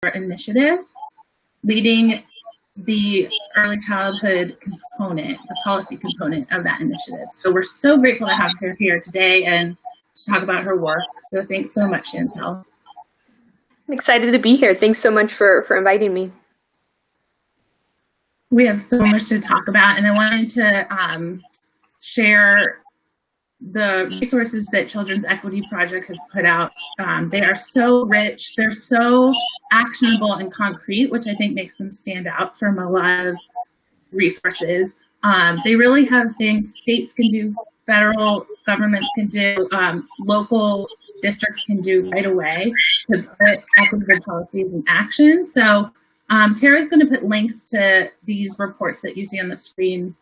initiative leading the early childhood component, the policy component of that initiative. So we're so grateful to have her here today and to talk about her work. So thanks so much, Shantel. I'm excited to be here. Thanks so much for inviting me. We have so much to talk about, and I wanted to share the resources that Children's Equity Project has put out. They are so rich, they're so actionable and concrete, which I think makes them stand out from a lot of resources. They really have things states can do, federal governments can do, local districts can do right away to put equitable policies in action. So Tara's going to put links to these reports that you see on the screen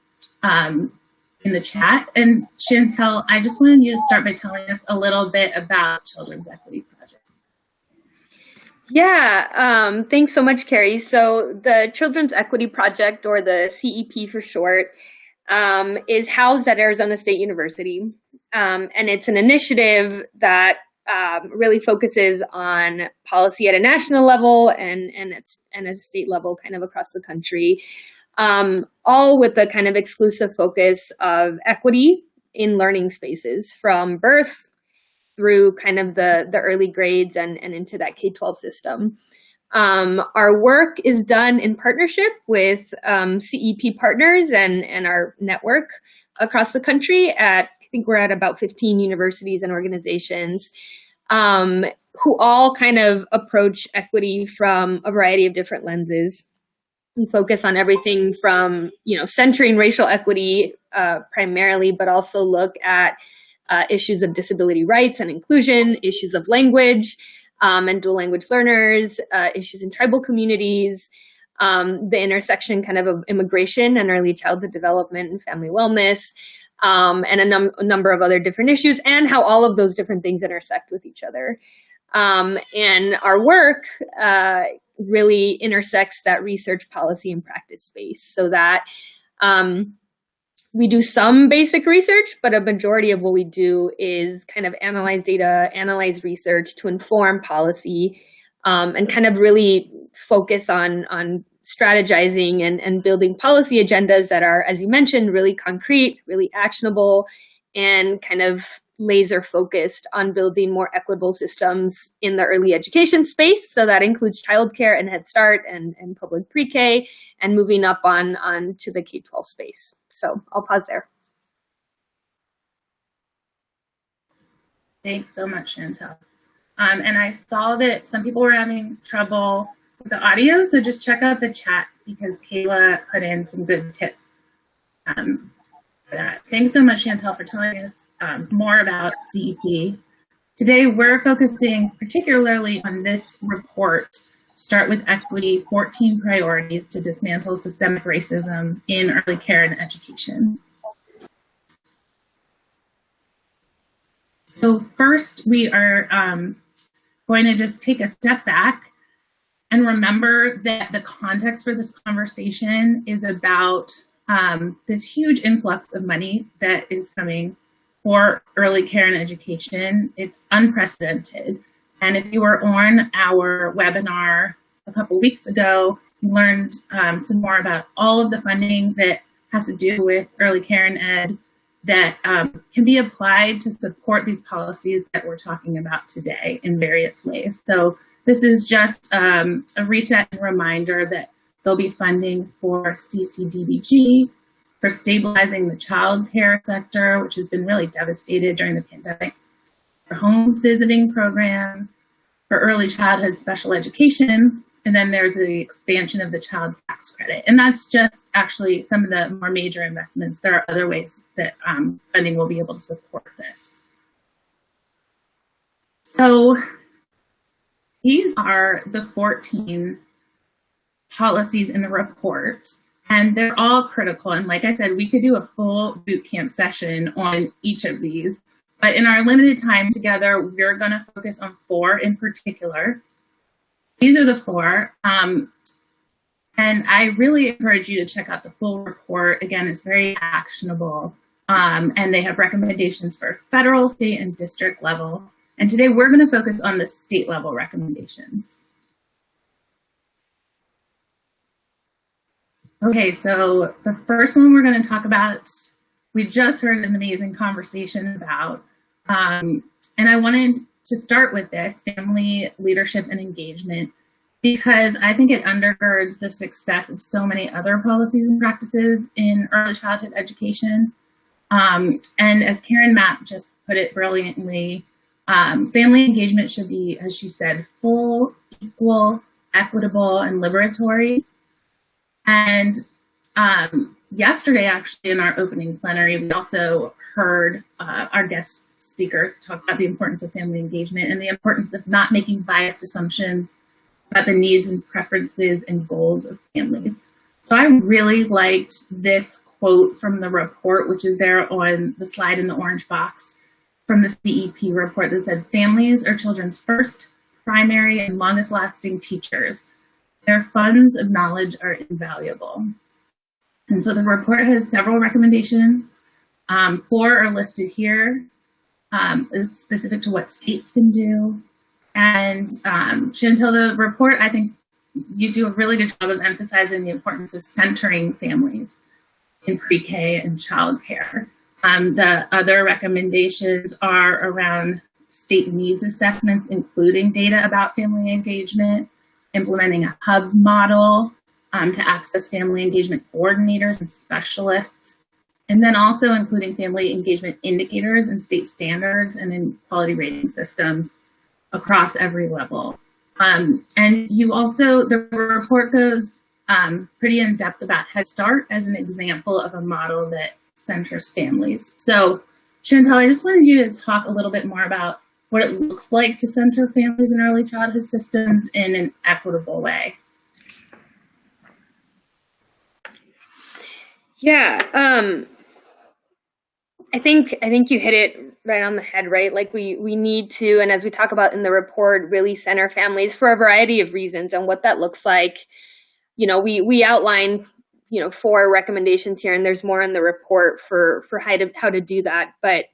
in the chat. And Shantel, I just wanted you to start by telling us a little bit about Children's Equity Project. Yeah, thanks so much, Carrie. So the Children's Equity Project, or the CEP for short, is housed at Arizona State University. And it's an initiative that really focuses on policy at a national level and at a state level kind of across the country. All with the kind of exclusive focus of equity in learning spaces from birth through kind of the early grades and into that K-12 system. Our work is done in partnership with CEP partners and our network across the country I think we're at about 15 universities and organizations who all kind of approach equity from a variety of different lenses. We focus on everything from, centering racial equity primarily, but also look at issues of disability rights and inclusion, issues of language and dual language learners, issues in tribal communities, the intersection kind of immigration and early childhood development and family wellness, and a number of other different issues, and how all of those different things intersect with each other. And our work really intersects that research, policy, and practice space, so that we do some basic research, but a majority of what we do is kind of analyze data, analyze research to inform policy, and kind of really focus on strategizing and building policy agendas that are, as you mentioned, really concrete, really actionable, and kind of laser focused on building more equitable systems in the early education space. So that includes childcare and Head Start and public pre-K, and moving up on to the K-12 space. So I'll pause there. Thanks so much, Shantel. And I saw that some people were having trouble with the audio, so just check out the chat because Kayla put in some good tips for that. Thanks so much, Shantel, for telling us more about CEP. Today, we're focusing particularly on this report, Start with Equity, 14 Priorities to Dismantle Systemic Racism in Early Care and Education. So first, we are going to just take a step back and remember that the context for this conversation is about this huge influx of money that is coming for early care and education. It's unprecedented. And if you were on our webinar a couple weeks ago, you learned some more about all of the funding that has to do with early care and ed that can be applied to support these policies that we're talking about today in various ways. So this is just a reset and reminder that there'll be funding for CCDBG, for stabilizing the child care sector, which has been really devastated during the pandemic, for home visiting programs, for early childhood special education, and then there's the expansion of the child tax credit. And that's just actually some of the more major investments. There are other ways that funding will be able to support this. So these are the 14 policies in the report, and they're all critical. And like I said, we could do a full boot camp session on each of these, but in our limited time together, we're going to focus on 4 in particular. These are the 4, and I really encourage you to check out the full report. Again, it's very actionable, and they have recommendations for federal, state, and district level. And today we're going to focus on the state level recommendations. Okay, so the first one we're going to talk about, we just heard an amazing conversation about, and I wanted to start with this, family leadership and engagement, because I think it undergirds the success of so many other policies and practices in early childhood education. And as Karen Mapp just put it brilliantly, family engagement should be, as she said, full, equal, equitable, and liberatory. And yesterday, actually, in our opening plenary, we also heard our guest speakers talk about the importance of family engagement and the importance of not making biased assumptions about the needs and preferences and goals of families. So I really liked this quote from the report, which is there on the slide in the orange box from the CEP report that said, families are children's first, primary, and longest lasting teachers. Their funds of knowledge are invaluable. And so the report has several recommendations. 4 are listed here, is specific to what states can do. And Shantel, the report, I think you do a really good job of emphasizing the importance of centering families in pre-K and childcare. The other recommendations are around state needs assessments, including data about family engagement, implementing a hub model to access family engagement coordinators and specialists, and then also including family engagement indicators and state standards and in quality rating systems across every level. And you also, the report goes pretty in depth about Head Start as an example of a model that centers families. So Shantel, I just wanted you to talk a little bit more about what it looks like to center families in early childhood systems in an equitable way. Yeah, I think you hit it right on the head, right? Like we need to, and as we talk about in the report, really center families for a variety of reasons, and what that looks like. You know, we outline 4 recommendations here, and there's more in the report for how to do that. But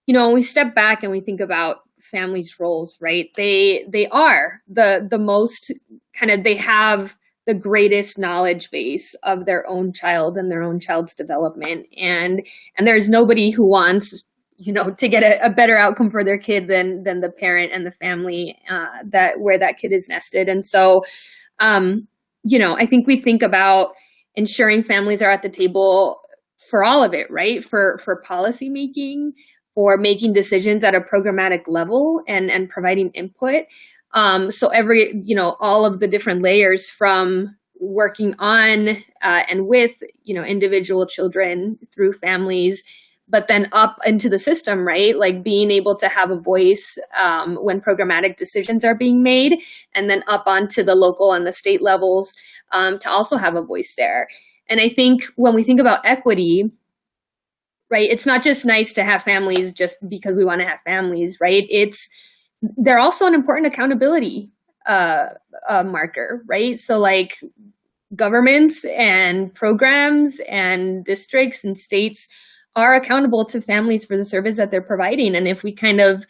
when we step back and we think about families' roles, right? They are the most kind of, they have the greatest knowledge base of their own child and their own child's development. And there's nobody who wants, to get a better outcome for their kid than the parent and the family where that kid is nested. And so, I think we think about ensuring families are at the table for all of it, right? For policy making, for making decisions at a programmatic level and providing input. So all of the different layers from working on and with, individual children through families, but then up into the system, right? Like being able to have a voice when programmatic decisions are being made, and then up onto the local and the state levels to also have a voice there. And I think when we think about equity, right, it's not just nice to have families just because we want to have families, right? They're also an important accountability marker, right? So like governments and programs and districts and states are accountable to families for the service that they're providing. And if we kind of,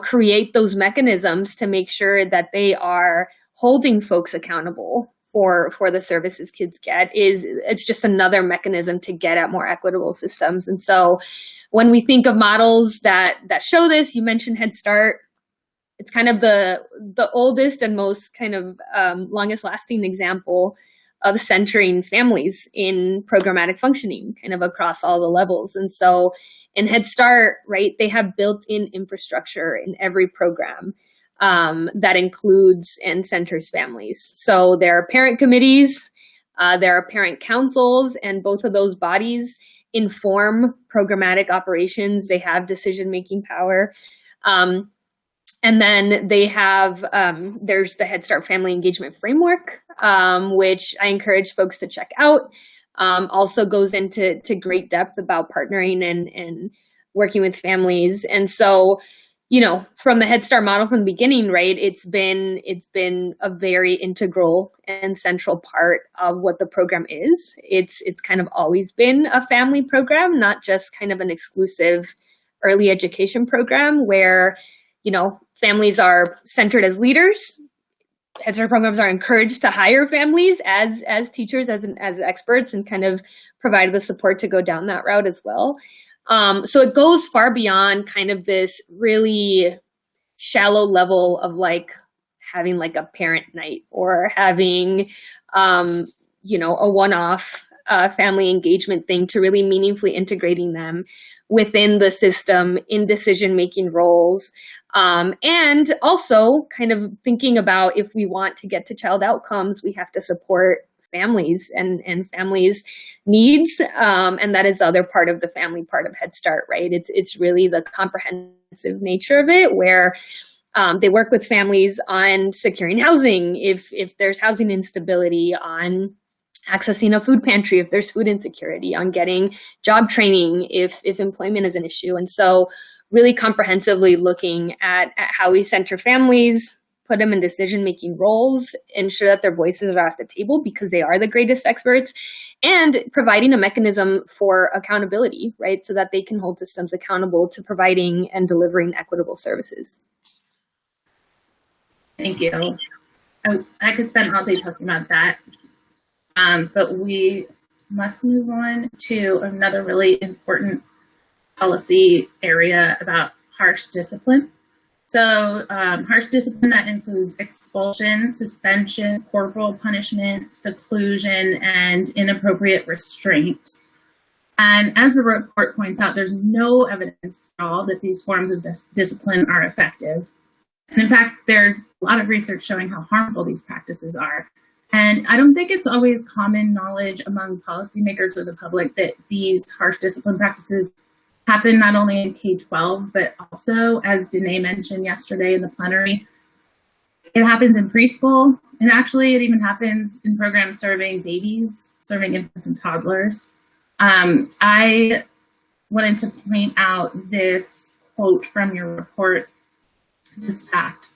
create those mechanisms to make sure that they are holding folks accountable for the services kids get, it's just another mechanism to get at more equitable systems. And so when we think of models that show this, you mentioned Head Start. It's kind of the oldest and most kind of longest lasting example of centering families in programmatic functioning kind of across all the levels. And so in Head Start, right, they have built-in infrastructure in every program that includes and centers families. So there are parent committees, there are parent councils, and both of those bodies inform programmatic operations. They have decision-making power. And then they have, there's the Head Start Family Engagement Framework, which I encourage folks to check out. Also goes into great depth about partnering and working with families. And so, from the Head Start model from the beginning, right, it's been a very integral and central part of what the program is. It's kind of always been a family program, not just kind of an exclusive early education program where families are centered as leaders, Head Start programs are encouraged to hire families as teachers, as experts, and kind of provide the support to go down that route as well. So it goes far beyond kind of this really shallow level of like having like a parent night or having, a one-off family engagement thing, to really meaningfully integrating them within the system in decision-making roles. And also kind of thinking about, if we want to get to child outcomes, we have to support families and families' needs. And that is the other part of the family part of Head Start, right? It's really the comprehensive nature of it, where they work with families on securing housing, if there's housing instability, on accessing a food pantry if there's food insecurity, on getting job training if employment is an issue. And so really comprehensively looking at how we center families, put them in decision-making roles, ensure that their voices are at the table because they are the greatest experts, and providing a mechanism for accountability, right? So that they can hold systems accountable to providing and delivering equitable services. Thank you. I could spend all day talking about that, but we must move on to another really important policy area about harsh discipline. So harsh discipline, that includes expulsion, suspension, corporal punishment, seclusion, and inappropriate restraint. And as the report points out, there's no evidence at all that these forms of discipline are effective. And in fact, there's a lot of research showing how harmful these practices are. And I don't think it's always common knowledge among policymakers or the public that these harsh discipline practices happen not only in K-12, but also, as Danae mentioned yesterday in the plenary, it happens in preschool. And actually, it even happens in programs serving babies, serving infants and toddlers. I wanted to point out this quote from your report, this fact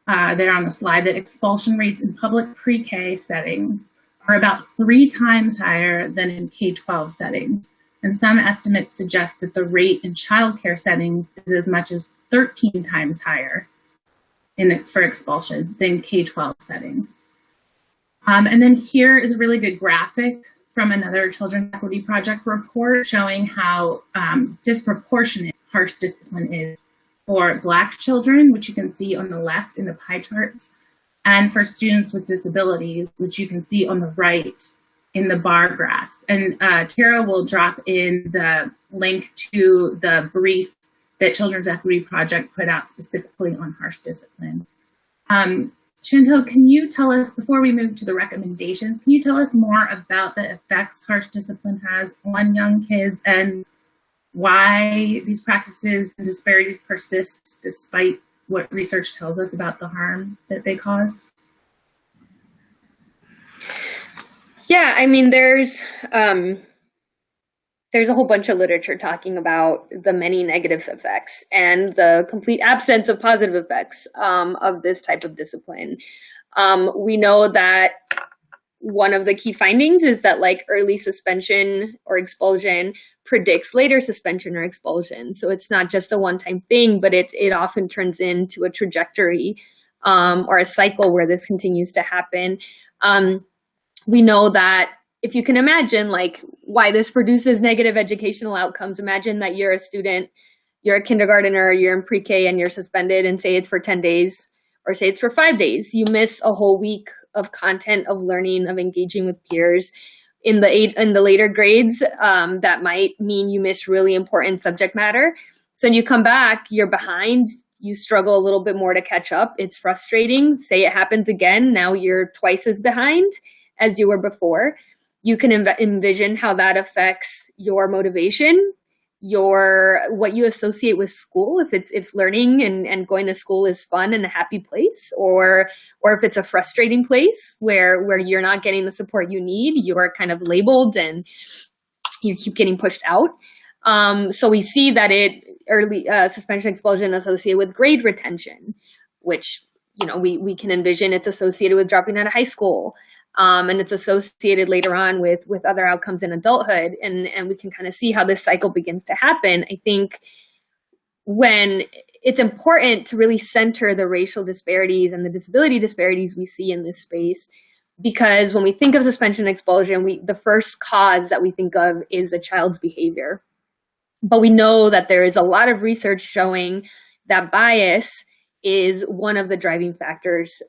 there on the slide, that expulsion rates in public pre-K settings are about 3 times higher than in K-12 settings. And some estimates suggest that the rate in childcare settings is as much as 13 times higher for expulsion than K-12 settings. And then here is a really good graphic from another Children's Equity Project report showing how disproportionate harsh discipline is for Black children, which you can see on the left in the pie charts, and for students with disabilities, which you can see on the right in the bar graphs. And Tara will drop in the link to the brief that Children's Equity Project put out specifically on harsh discipline. Shantel, can you tell us, before we move to the recommendations, can you tell us more about the effects harsh discipline has on young kids and why these practices and disparities persist despite what research tells us about the harm that they cause? Yeah, I mean, there's a whole bunch of literature talking about the many negative effects and the complete absence of positive effects of this type of discipline. We know that one of the key findings is that like early suspension or expulsion predicts later suspension or expulsion. So it's not just a one-time thing, but it often turns into a trajectory or a cycle where this continues to happen. We know that if you can imagine like why this produces negative educational outcomes, imagine that you're a student, you're a kindergartner, you're in pre-K and you're suspended, and say it's for 10 days or say it's for 5 days. You miss a whole week of content, of learning, of engaging with peers. In the later grades, that might mean you miss really important subject matter. So when you come back, you're behind, you struggle a little bit more to catch up. It's frustrating. Say it happens again, now you're twice as behind as you were before. You can envision how that affects your motivation, what you associate with school, if learning and going to school is fun and a happy place, or if it's a frustrating place where you're not getting the support you need, you're kind of labeled and you keep getting pushed out. So we see that early suspension expulsion associated with grade retention, which we can envision it's associated with dropping out of high school. And it's associated later on with other outcomes in adulthood. And we can kind of see how this cycle begins to happen. I think when it's important to really center the racial disparities and the disability disparities we see in this space, because when we think of suspension and expulsion, the first cause that we think of is a child's behavior. But we know that there is a lot of research showing that bias is one of the driving factors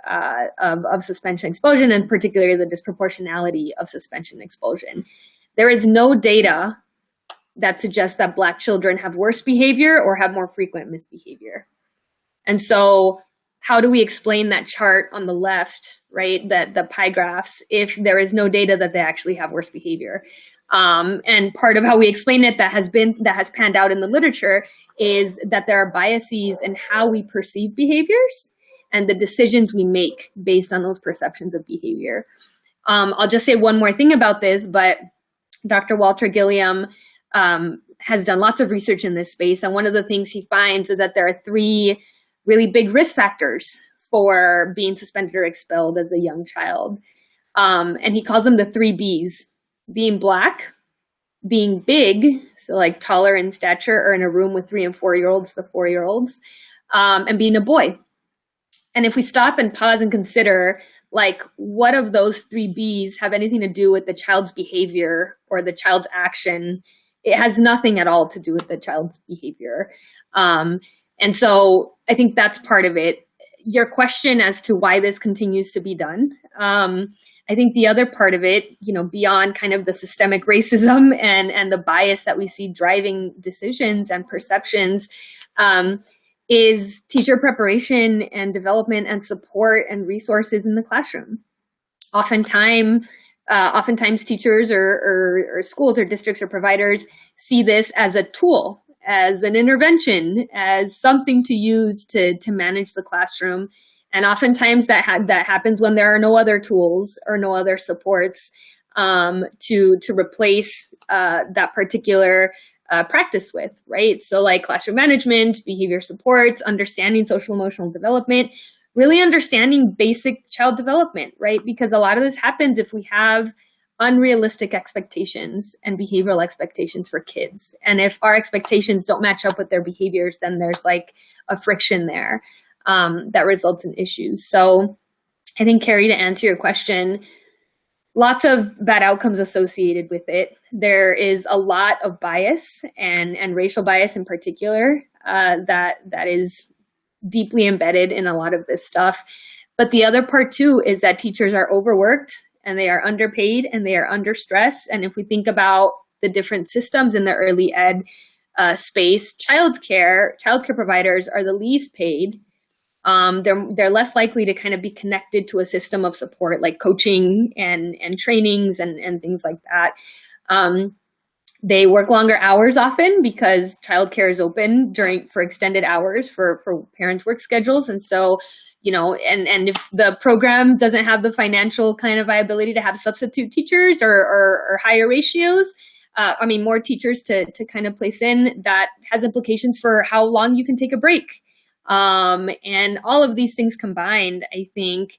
of suspension and expulsion, and particularly the disproportionality of suspension and expulsion. There is no data that suggests that Black children have worse behavior or have more frequent misbehavior. And so how do we explain that chart on the left, right, that the pie graphs, if there is no data that they actually have worse behavior? And part of how we explain it that has panned out in the literature is that there are biases in how we perceive behaviors and the decisions we make based on those perceptions of behavior. I'll just say one more thing about this, but Dr. Walter Gilliam has done lots of research in this space. And one of the things he finds is that there are 3 really big risk factors for being suspended or expelled as a young child. And he calls them the 3 Bs: being Black, being big, so like taller in stature or in a room with 3 and 4-year-olds, the 4-year-olds, and being a boy. And if we stop and pause and consider, like, what of those 3 Bs have anything to do with the child's behavior or the child's action, it has nothing at all to do with the child's behavior. And so I think that's part of it. Your question as to why this continues to be done, I think the other part of it, beyond kind of the systemic racism and the bias that we see driving decisions and perceptions, is teacher preparation and development and support and resources in the classroom. Oftentimes teachers or schools or districts or providers see this as a tool, as an intervention, as something to use to manage the classroom. And oftentimes that happens when there are no other tools or no other supports to replace that particular practice with, right? So like classroom management, behavior supports, understanding social emotional development, really understanding basic child development, right? Because a lot of this happens if we have unrealistic expectations and behavioral expectations for kids. And if our expectations don't match up with their behaviors, then there's like a friction there that results in issues. So I think, Carrie, to answer your question, lots of bad outcomes associated with it. There is a lot of bias and racial bias in particular that is deeply embedded in a lot of this stuff. But the other part too is that teachers are overworked and they are underpaid and they are under stress. And if we think about the different systems in the early ed space, childcare providers are the least paid. They're less likely to kind of be connected to a system of support like coaching and trainings and things like that. They work longer hours often because childcare is open for extended hours for parents' work schedules. And so, and if the program doesn't have the financial kind of viability to have substitute teachers or higher ratios, more teachers to kind of place in, that has implications for how long you can take a break. And all of these things combined, I think,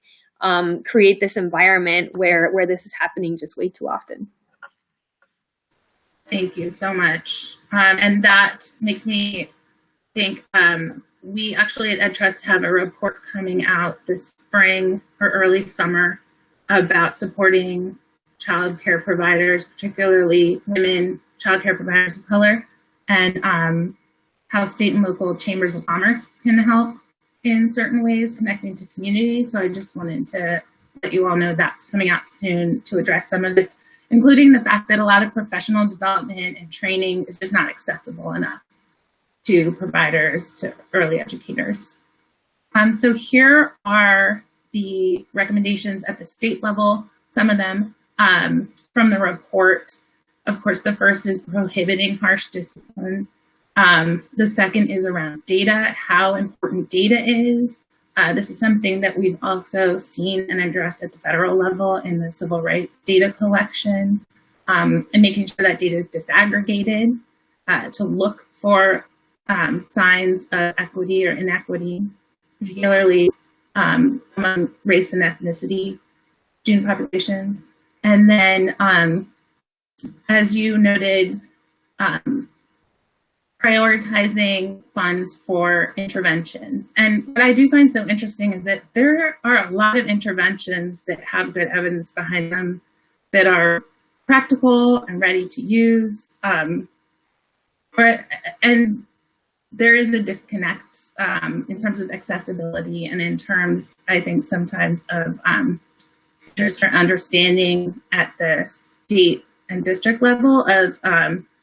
create this environment where this is happening just way too often. Thank you so much. And that makes me think we actually at EdTrust have a report coming out this spring or early summer about supporting child care providers, particularly women child care providers of color, and how state and local chambers of commerce can help in certain ways connecting to communities. So I just wanted to let you all know that's coming out soon to address some of this, including the fact that a lot of professional development and training is just not accessible enough to providers, to early educators. So here are the recommendations at the state level, some of them from the report. Of course, the first is prohibiting harsh discipline. The second is around data, how important data is. This is something that we've also seen and addressed at the federal level in the civil rights data collection, and making sure that data is disaggregated to look for signs of equity or inequity, particularly among race and ethnicity student populations. And then, as you noted, prioritizing funds for interventions. And what I do find so interesting is that there are a lot of interventions that have good evidence behind them, that are practical and ready to use. And there is a disconnect in terms of accessibility and in terms, I think, sometimes of just understanding at the state and district level of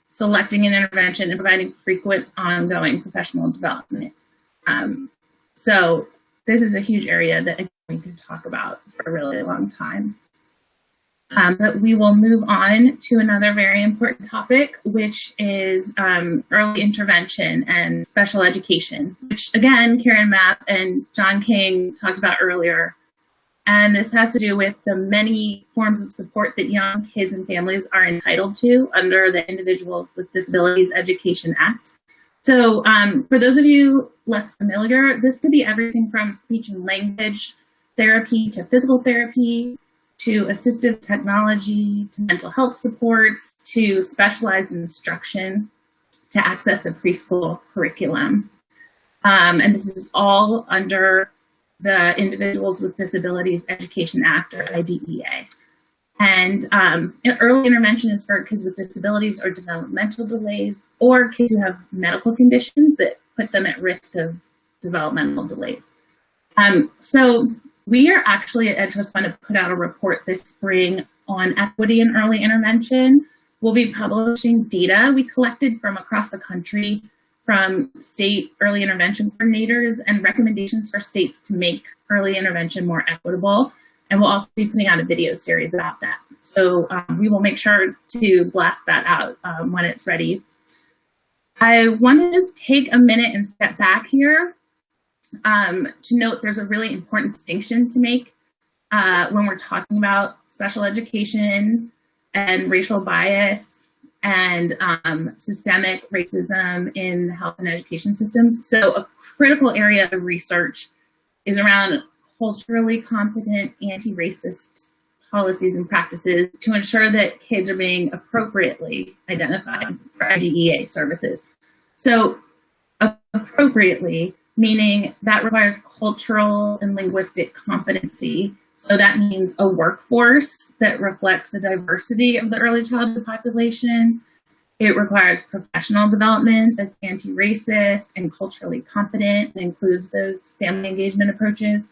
selecting an intervention and providing frequent, ongoing professional development. So this is a huge area that we could talk about for a really long time. But we will move on to another very important topic, which is early intervention and special education, which again, Karen Mapp and John King talked about earlier. And this has to do with the many forms of support that young kids and families are entitled to under the Individuals with Disabilities Education Act. So for those of you less familiar, this could be everything from speech and language therapy to physical therapy, to assistive technology, to mental health supports, to specialized instruction, to access the preschool curriculum. And this is all under the Individuals with Disabilities Education Act, or IDEA. And early intervention is for kids with disabilities or developmental delays, or kids who have medical conditions that put them at risk of developmental delays. So we are actually at EdTrust going to put out a report this spring on equity in early intervention. We'll be publishing data we collected from across the country from state early intervention coordinators and recommendations for states to make early intervention more equitable. And we'll also be putting out a video series about that. So we will make sure to blast that out when it's ready. I want to just take a minute and step back here to note there's a really important distinction to make when we're talking about special education and racial bias and systemic racism in health and education systems. So a critical area of research is around culturally competent anti-racist policies and practices to ensure that kids are being appropriately identified for IDEA services. So appropriately, meaning that requires cultural and linguistic competency. So that means a workforce that reflects the diversity of the early childhood population. It requires professional development that's anti-racist and culturally competent and includes those family engagement approaches.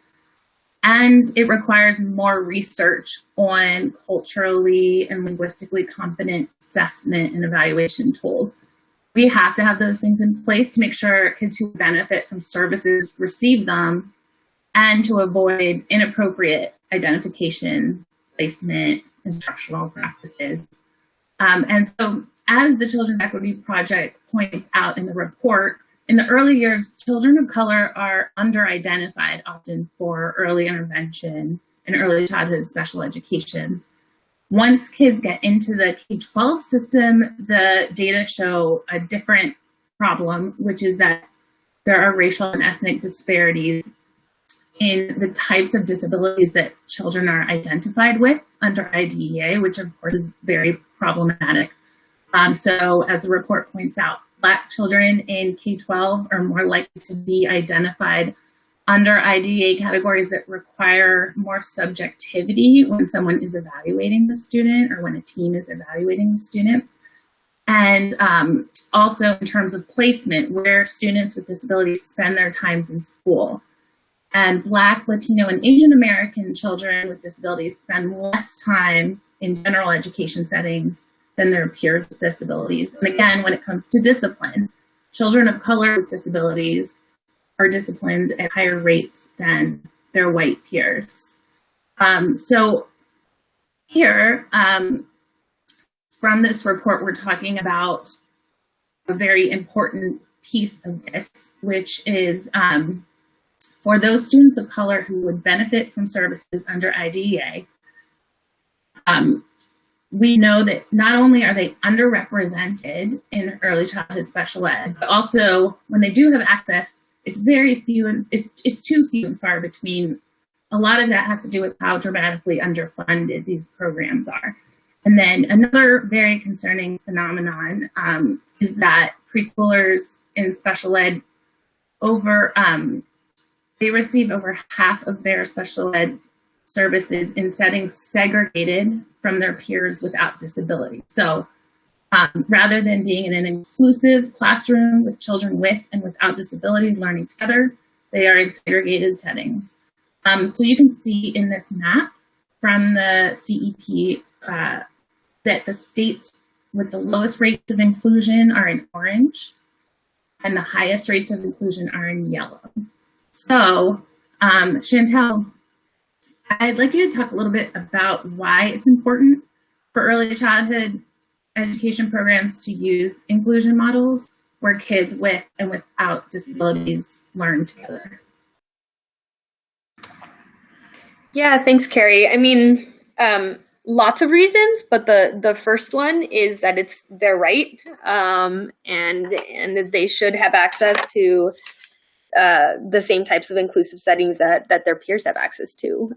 And it requires more research on culturally and linguistically competent assessment and evaluation tools. We have to have those things in place to make sure kids who benefit from services receive them and to avoid inappropriate identification, placement, instructional practices. And so as the Children's Equity Project points out in the report, in the early years, children of color are under-identified often for early intervention and early childhood special education. Once kids get into the K-12 system, the data show a different problem, which is that there are racial and ethnic disparities in the types of disabilities that children are identified with under IDEA, which of course is very problematic. So as the report points out, Black children in K-12 are more likely to be identified under IDEA categories that require more subjectivity when someone is evaluating the student or when a team is evaluating the student. And also in terms of placement, where students with disabilities spend their times in school. And Black, Latino, and Asian American children with disabilities spend less time in general education settings than their peers with disabilities. And again, when it comes to discipline, children of color with disabilities are disciplined at higher rates than their white peers. So here, from this report, we're talking about a very important piece of this, which is for those students of color who would benefit from services under IDEA, we know that not only are they underrepresented in early childhood special ed, but also when they do have access, it's very few and it's too few and far between. A lot of that has to do with how dramatically underfunded these programs are. And then another very concerning phenomenon is that preschoolers in special ed they receive over half of their special ed services in settings segregated from their peers without disability. So rather than being in an inclusive classroom with children with and without disabilities learning together, they are in segregated settings. So you can see in this map from the CEP that the states with the lowest rates of inclusion are in orange and the highest rates of inclusion are in yellow. So, Shantel, I'd like you to talk a little bit about why it's important for early childhood education programs to use inclusion models where kids with and without disabilities learn together. Yeah, thanks, Carrie. I mean, lots of reasons, but the first one is that it's their right, and they should have access to the same types of inclusive settings that their peers have access to.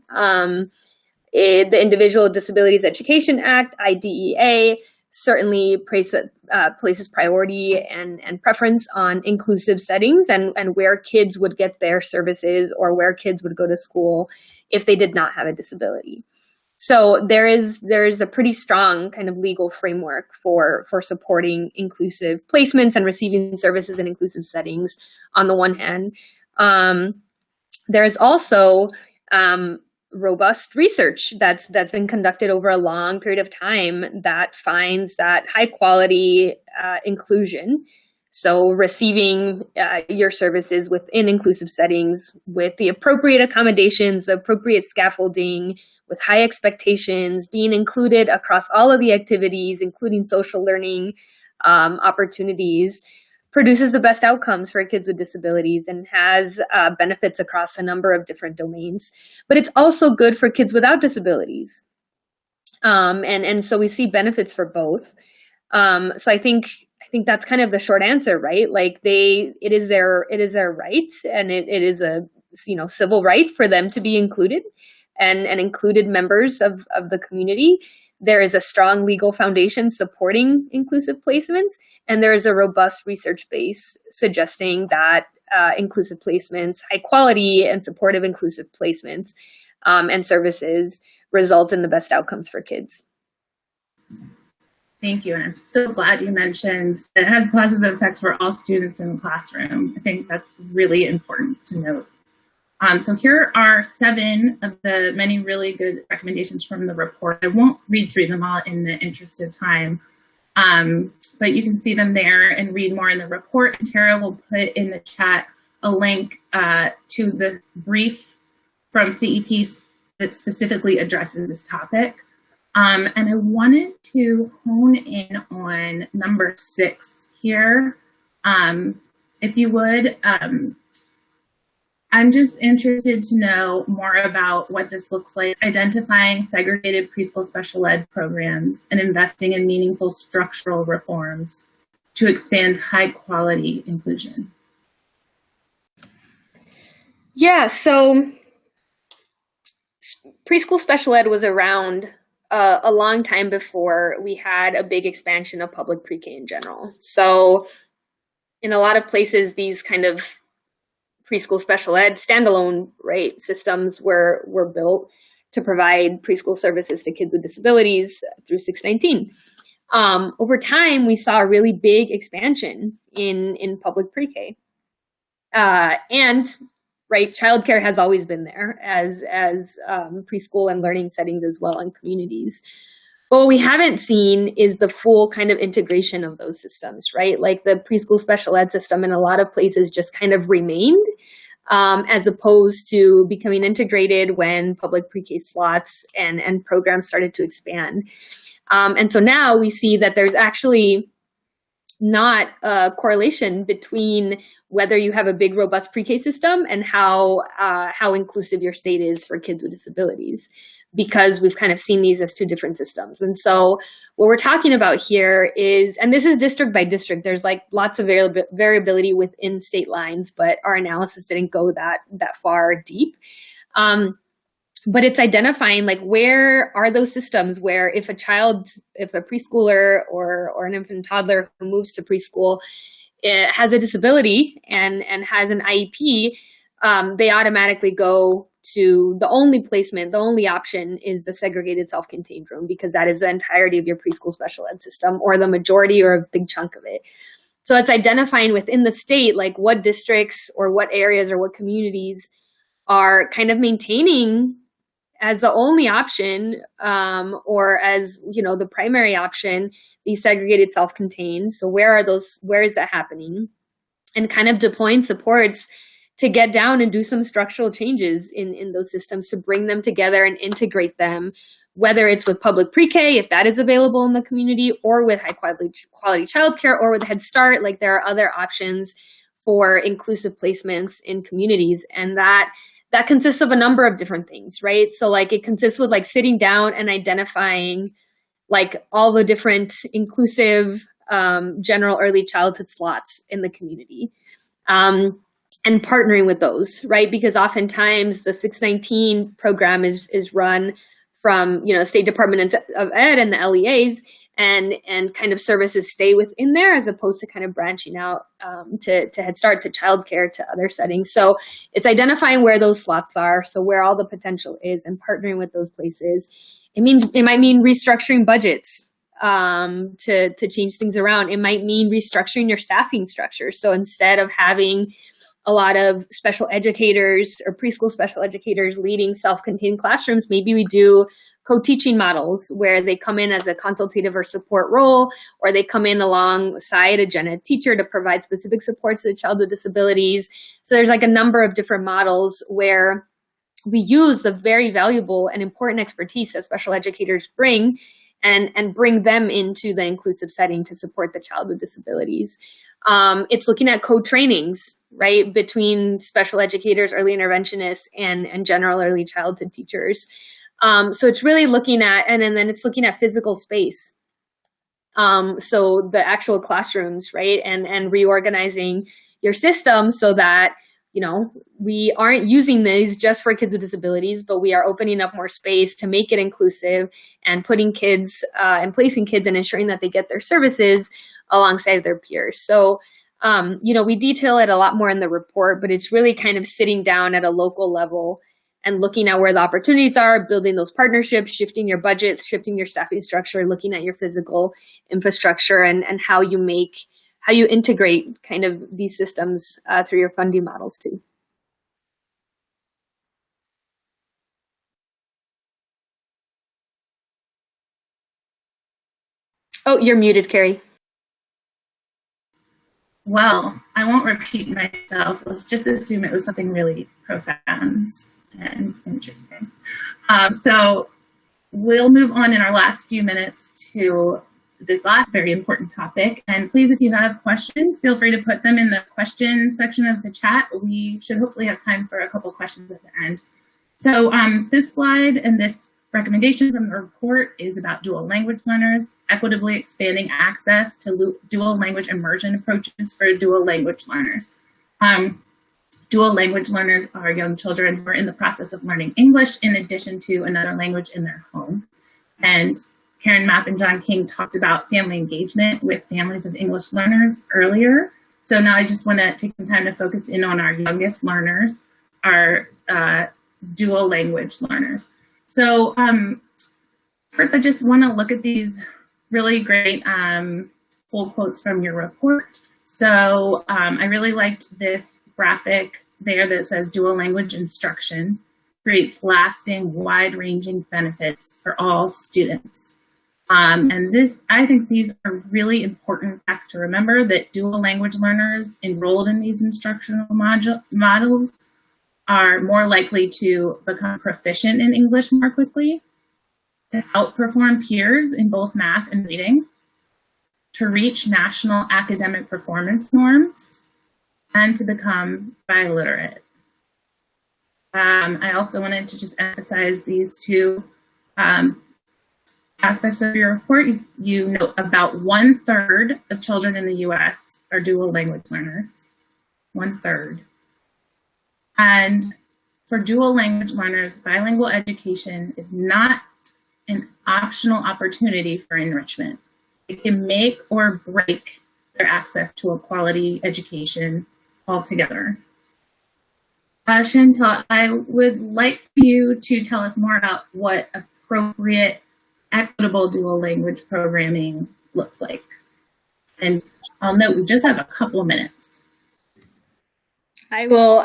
The Individual Disabilities Education Act, IDEA, certainly places priority and preference on inclusive settings and where kids would get their services or where kids would go to school if they did not have a disability. So there is a pretty strong kind of legal framework for supporting inclusive placements and receiving services in inclusive settings on the one hand. There is also robust research that's been conducted over a long period of time that finds that high quality inclusion, so receiving your services within inclusive settings with the appropriate accommodations, the appropriate scaffolding, with high expectations, being included across all of the activities, including social learning opportunities, produces the best outcomes for kids with disabilities and has benefits across a number of different domains. But it's also good for kids without disabilities. And so we see benefits for both. So I think that's kind of the short answer, right? Like it is their right, and it is a civil right for them to be included and included members of the community. There is a strong legal foundation supporting inclusive placements, and there is a robust research base suggesting that inclusive placements, high quality and supportive inclusive placements and services result in the best outcomes for kids. Thank you, and I'm so glad you mentioned it has positive effects for all students in the classroom. I think that's really important to note. So here are 7 of the many really good recommendations from the report. I won't read through them all in the interest of time, but you can see them there and read more in the report. And Tara will put in the chat a link to the brief from CEP that specifically addresses this topic. And I wanted to hone in on number 6 here. If you would, I'm just interested to know more about what this looks like, identifying segregated preschool special ed programs and investing in meaningful structural reforms to expand high quality inclusion. Yeah, so preschool special ed was around a long time before we had a big expansion of public pre-K in general. So in a lot of places, these kind of preschool special ed standalone systems were built to provide preschool services to kids with disabilities through 619. Over time, we saw a really big expansion in public pre-K. And childcare has always been there as preschool and learning settings as well in communities. But what we haven't seen is the full kind of integration of those systems, right? Like the preschool special ed system in a lot of places just kind of remained as opposed to becoming integrated when public pre-K slots and programs started to expand. And so now we see that there's actually not a correlation between whether you have a big, robust pre-K system and how inclusive your state is for kids with disabilities, because we've kind of seen these as 2 different systems. And so what we're talking about here is, and this is district by district, there's like lots of variability within state lines, but our analysis didn't go that far deep. But it's identifying like where are those systems where if a preschooler or an infant toddler who moves to preschool has a disability and has an IEP, they automatically go to the only placement, the only option is the segregated self-contained room, because that is the entirety of your preschool special ed system, or the majority or a big chunk of it. So it's identifying within the state, like what districts or what areas or what communities are kind of maintaining as the only option, or as, the primary option, these segregated self-contained. So where is that happening? And kind of deploying supports to get down and do some structural changes in those systems to bring them together and integrate them, whether it's with public pre-K, if that is available in the community, or with high quality childcare, or with Head Start. Like, there are other options for inclusive placements in communities. And that consists of a number of different things, right? So like it consists with like sitting down and identifying like all the different inclusive general early childhood slots in the community. And partnering with those, right? Because oftentimes the 619 program is run from, State Department of Ed and the LEAs, and kind of services stay within there, as opposed to kind of branching out to Head Start, to childcare, to other settings. So it's identifying where those slots are, so where all the potential is, and partnering with those places. It might mean restructuring budgets to change things around. It might mean restructuring your staffing structure. So instead of having a lot of special educators or preschool special educators leading self-contained classrooms, maybe we do co-teaching models where they come in as a consultative or support role, or they come in alongside a gen ed teacher to provide specific supports to the child with disabilities. So there's like a number of different models where we use the very valuable and important expertise that special educators bring and bring them into the inclusive setting to support the child with disabilities. It's looking at co-trainings, right, between special educators, early interventionists, and general early childhood teachers. So it's really looking at, and then it's looking at physical space. So the actual classrooms, right, and reorganizing your system so that, we aren't using these just for kids with disabilities, but we are opening up more space to make it inclusive, and putting kids and placing kids and ensuring that they get their services alongside their peers. So, we detail it a lot more in the report, but it's really kind of sitting down at a local level and looking at where the opportunities are, building those partnerships, shifting your budgets, shifting your staffing structure, looking at your physical infrastructure, and how you integrate kind of these systems through your funding models too. Oh, you're muted, Carrie. Well, I won't repeat myself. Let's just assume it was something really profound and interesting. So we'll move on in our last few minutes to this last very important topic. And please, if you have questions, feel free to put them in the questions section of the chat. We should hopefully have time for a couple questions at the end. So this slide and this recommendation from the report is about dual language learners, equitably expanding access to dual language immersion approaches for dual language learners. Dual language learners are young children who are in the process of learning English in addition to another language in their home. And Karen Mapp and John King talked about family engagement with families of English learners earlier. So now I just want to take some time to focus in on our youngest learners, our dual language learners. So first, I just want to look at these really great full quotes from your report. So I really liked this graphic there that says dual language instruction creates lasting, wide-ranging benefits for all students. And I think these are really important facts to remember, that dual language learners enrolled in these instructional models are more likely to become proficient in English more quickly, to outperform peers in both math and reading, to reach national academic performance norms, and to become biliterate. I also wanted to just emphasize these two aspects of your report. You note about 1/3 of children in the US are dual language learners, 1/3. And for dual language learners, bilingual education is not an optional opportunity for enrichment. It can make or break their access to a quality education altogether. Shantel, I would like for you to tell us more about what appropriate, equitable dual language programming looks like. And I'll note we just have a couple of minutes. I will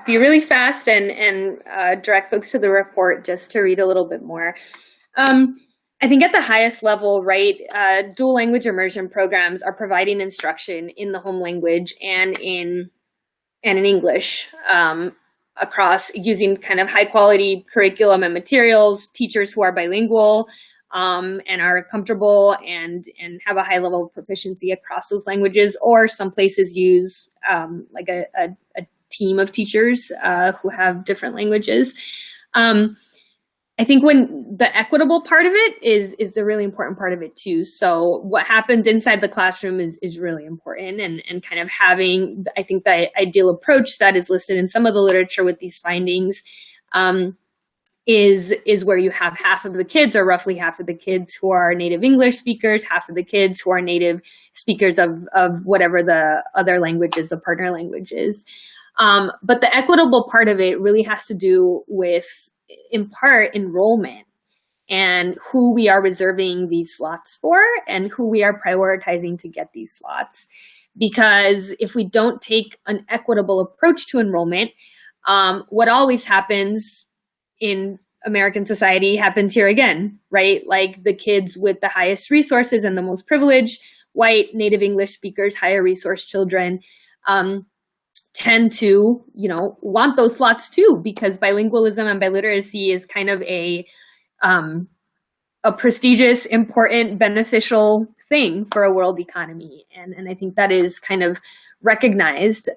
be really fast and direct folks to the report just to read a little bit more. I think at the highest level, right, dual language immersion programs are providing instruction in the home language and in English across using kind of high quality curriculum and materials, teachers who are bilingual and are comfortable and have a high level of proficiency across those languages, or some places use like a team of teachers who have different languages. I think when the equitable part of it is the really important part of it too. So what happens inside the classroom is really important, and kind of having, I think, the ideal approach that is listed in some of the literature with these findings is where you have half of the kids, or roughly half of the kids, who are native English speakers, half of the kids who are native speakers of whatever the other language is, the partner language is. But the equitable part of it really has to do with, in part, enrollment and who we are reserving these slots for and who we are prioritizing to get these slots. Because if we don't take an equitable approach to enrollment, what always happens in American society happens here again, right? Like the kids with the highest resources and the most privileged, white, native English speakers, higher resource children, tend to, want those slots too, because bilingualism and biliteracy is kind of a prestigious, important, beneficial thing for a world economy. And I think that is kind of recognized.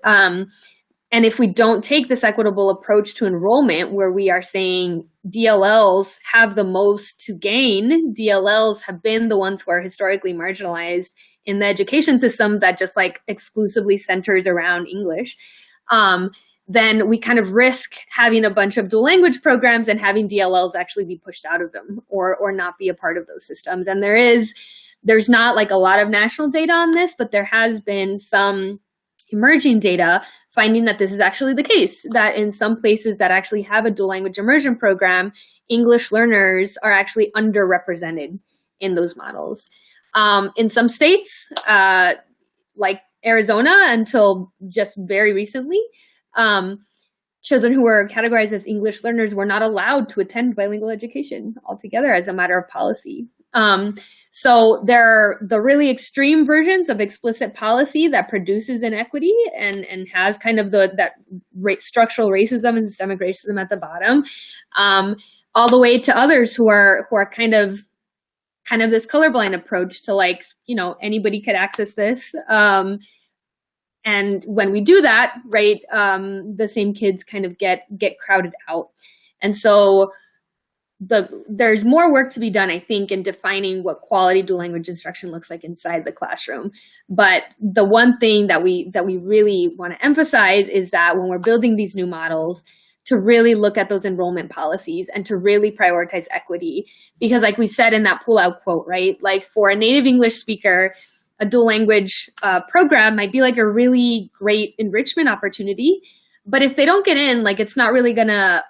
And if we don't take this equitable approach to enrollment, where we are saying DLLs have the most to gain, DLLs have been the ones who are historically marginalized in the education system that just like exclusively centers around English, then we kind of risk having a bunch of dual language programs and having DLLs actually be pushed out of them or not be a part of those systems. And there's not like a lot of national data on this, but there has been some emerging data finding that this is actually the case, that in some places that actually have a dual language immersion program, English learners are actually underrepresented in those models. In some states, like Arizona, until just very recently, children who were categorized as English learners were not allowed to attend bilingual education altogether as a matter of policy. So there are the really extreme versions of explicit policy that produces inequity and has kind of that structural racism and systemic racism at the bottom, all the way to others who are kind of this colorblind approach to like, anybody could access this. And when we do that, right, the same kids kind of get crowded out. And so there's more work to be done, I think, in defining what quality dual language instruction looks like inside the classroom. But the one thing that we really want to emphasize is that when we're building these new models, to really look at those enrollment policies and to really prioritize equity. Because like we said in that pull-out quote, right, like for a native English speaker, a dual language program might be like a really great enrichment opportunity. But if they don't get in, like it's not really going to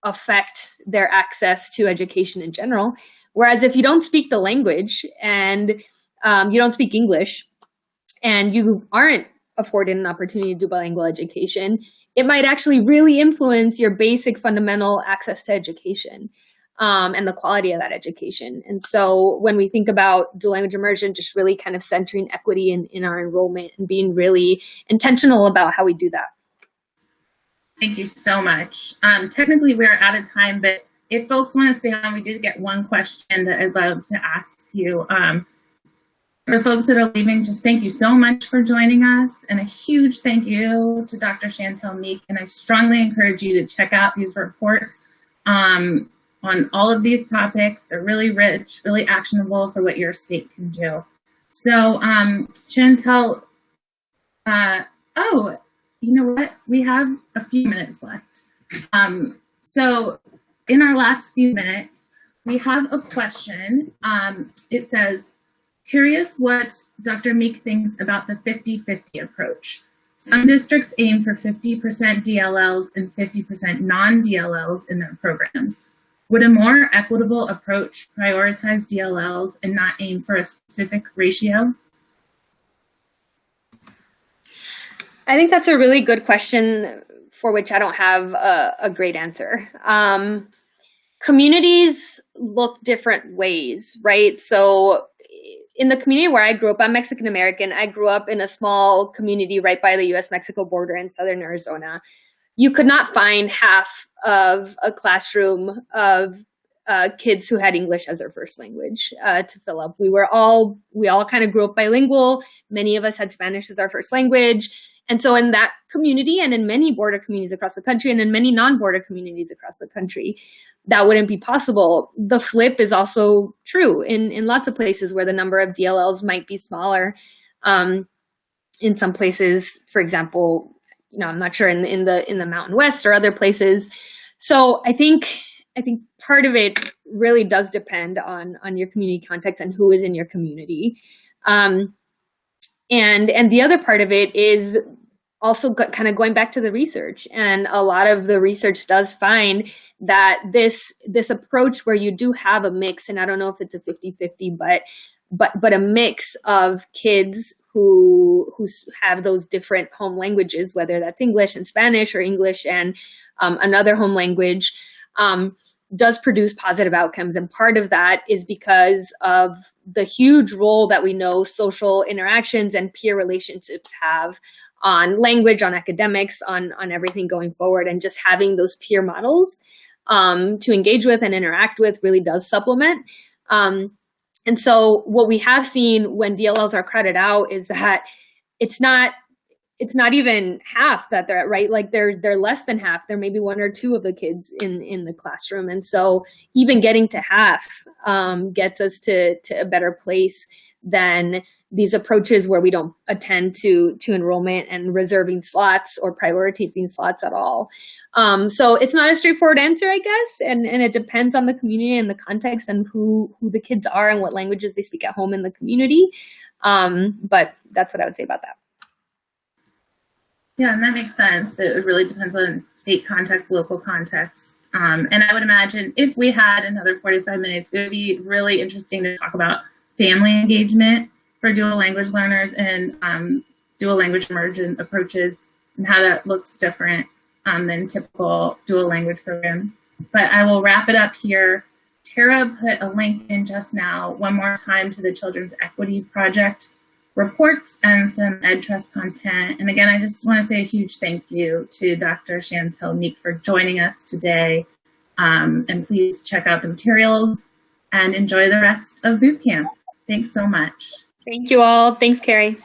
affect their access to education in general. Whereas if you don't speak the language and you don't speak English and you aren't afforded an opportunity to do bilingual education, it might actually really influence your basic fundamental access to education and the quality of that education. And so when we think about dual language immersion, just really kind of centering equity in our enrollment and being really intentional about how we do that. Thank you so much. Technically, we're out of time, but if folks want to stay on, we did get one question that I'd love to ask you. For folks that are leaving, just thank you so much for joining us, and a huge thank you to Dr. Shantel Meek. And I strongly encourage you to check out these reports on all of these topics. They're really rich, really actionable for what your state can do. So, Shantel, you know what? We have a few minutes left. So in our last few minutes, we have a question. It says, curious what Dr. Meek thinks about the 50-50 approach. Some districts aim for 50% DLLs and 50% non-DLLs in their programs. Would a more equitable approach prioritize DLLs and not aim for a specific ratio? I think that's a really good question for which I don't have a great answer. Communities look different ways, right? So in the community where I grew up, I'm Mexican American. I grew up in a small community right by the US-Mexico border in southern Arizona. You could not find half of a classroom of kids who had English as their first language to fill up. We all kind of grew up bilingual. Many of us had Spanish as our first language. And so in that community and in many border communities across the country and in many non-border communities across the country, that wouldn't be possible. The flip is also true in lots of places where the number of DLLs might be smaller. In some places, for example, I'm not sure in the Mountain West or other places. So I think part of it really does depend on your community context and who is in your community. And the other part of it is also kind of going back to the research. And a lot of the research does find that this approach where you do have a mix, and I don't know if it's a 50-50, but a mix of kids who have those different home languages, whether that's English and Spanish or English and another home language, does produce positive outcomes. And part of that is because of the huge role that we know social interactions and peer relationships have on language, on academics, on everything going forward. And just having those peer models to engage with and interact with really does supplement. And so what we have seen when DLLs are crowded out is that it's not even half that they're at, right? Like they're less than half. There may be one or two of the kids in the classroom. And so even getting to half gets us to a better place than these approaches where we don't attend to enrollment and reserving slots or prioritizing slots at all. So it's not a straightforward answer, I guess. And it depends on the community and the context and who the kids are and what languages they speak at home in the community. But that's what I would say about that. Yeah, and that makes sense. It really depends on state context, local context. And I would imagine if we had another 45 minutes, it would be really interesting to talk about family engagement for dual language learners and dual language immersion approaches and how that looks different than typical dual language programs. But I will wrap it up here. Tara put a link in just now, one more time, to the Children's Equity Project reports and some EdTrust content. And again, I just want to say a huge thank you to Dr. Shantel Meek for joining us today. And please check out the materials and enjoy the rest of boot camp. Thanks so much. Thank you all. Thanks, Carrie.